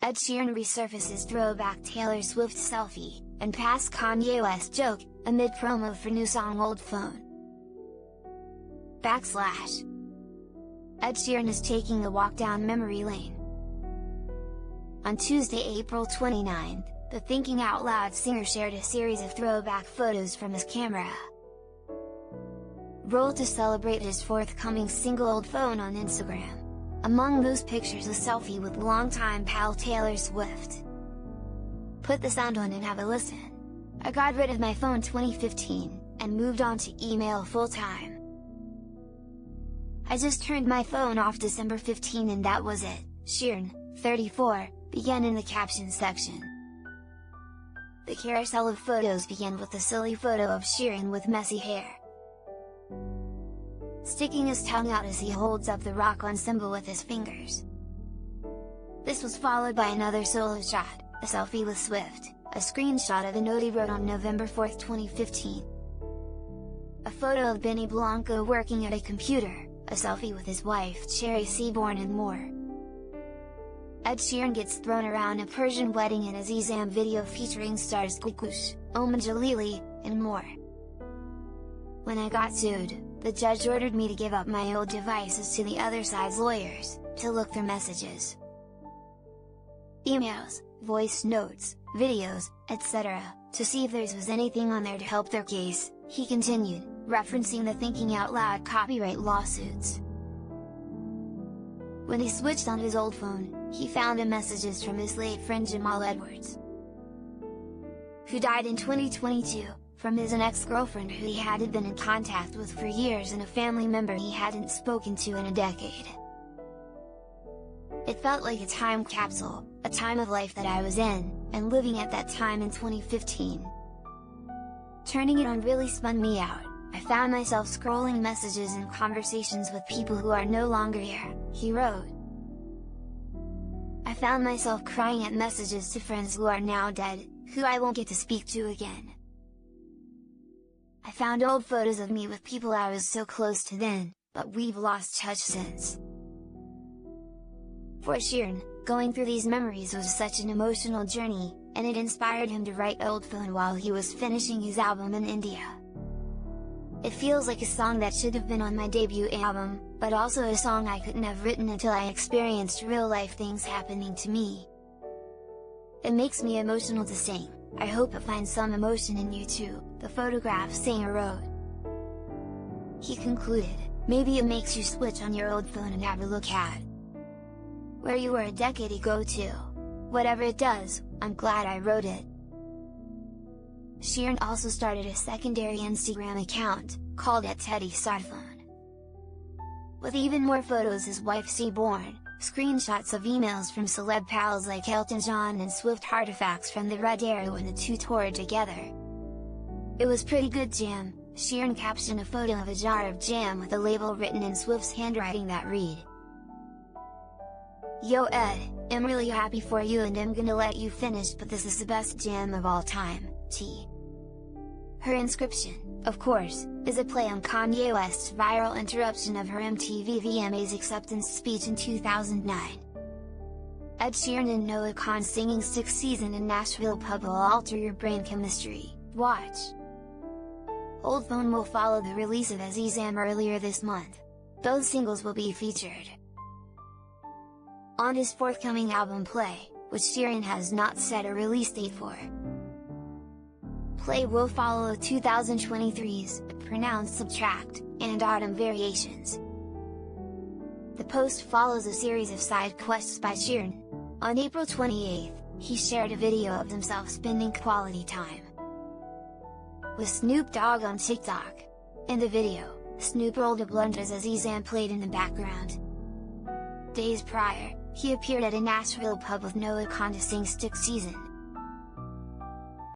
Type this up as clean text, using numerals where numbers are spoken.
Ed Sheeran resurfaces throwback Taylor Swift selfie, and past Kanye West joke, amid promo for new song Old Phone. Ed Sheeran is taking a walk down memory lane. On Tuesday, April 29, the Thinking Out Loud singer shared a series of throwback photos from his camera roll to celebrate his forthcoming single Old Phone on Instagram. Among those pictures, a selfie with longtime pal Taylor Swift. Put the sound on and have a listen. I got rid of my phone 2015, and moved on to email full-time. I just turned my phone off December 15 and that was it, Sheeran, 34, began in the caption section. The carousel of photos began with a silly photo of Sheeran with messy hair, sticking his tongue out as he holds up the rock on symbol with his fingers. This was followed by another solo shot, a selfie with Swift, a screenshot of a note he wrote on November 4, 2015. A photo of Benny Blanco working at a computer, a selfie with his wife Cherry Seaborn and more. Ed Sheeran gets thrown around a Persian wedding in a Zizam video featuring stars Gukush, Oman Jalili, and more. When I got sued, the judge ordered me to give up my old devices to the other side's lawyers, to look through messages, emails, voice notes, videos, etc., to see if there was anything on there to help their case, he continued, referencing the Thinking Out Loud copyright lawsuits. When he switched on his old phone, he found messages from his late friend Jamal Edwards, who died in 2022, from his ex-girlfriend who he hadn't been in contact with for years and a family member he hadn't spoken to in a decade. It felt like a time capsule, a time of life that I was in, and living at that time in 2015. Turning it on really spun me out. I found myself scrolling messages and conversations with people who are no longer here, he wrote. I found myself crying at messages to friends who are now dead, who I won't get to speak to again. I found old photos of me with people I was so close to then, but we've lost touch since. For Sheeran, going through these memories was such an emotional journey, and it inspired him to write Old Phone while he was finishing his album in India. It feels like a song that should have been on my debut album, but also a song I couldn't have written until I experienced real-life things happening to me. It makes me emotional to sing. I hope it finds some emotion in you too, the Photograph singer wrote. He concluded, maybe it makes you switch on your old phone and have a look at where you were a decade ago too. Whatever it does, I'm glad I wrote it. Sheeran also started a secondary Instagram account, called @TeddySmartphone, with even more photos his wife Seaborn, screenshots of emails from celeb pals like Elton John and Swift, artifacts from the Red era when the two toured together. It was pretty good jam, Sheeran captioned a photo of a jar of jam with a label written in Swift's handwriting that read, "Yo Ed, I'm really happy for you and I'm gonna let you finish, but this is the best jam of all time, T." Her inscription, of course, is a play on Kanye West's viral interruption of her MTV VMAs acceptance speech in 2009. Ed Sheeran and Noah Kahan singing Sixth Season in Nashville Pub will alter your brain chemistry, watch. Old Phone will follow the release of Azizam earlier this month. Both singles will be featured on his forthcoming album Play, which Sheeran has not set a release date for. Play will follow 2023's Pronounced Subtract and Autumn Variations. The post follows a series of side quests by Sheeran. On April 28, he shared a video of himself spending quality time with Snoop Dogg on TikTok. In the video, Snoop rolled a blunt as Azizam played in the background. Days prior, he appeared at a Nashville pub with Noah Kahan to sing Sixth Season.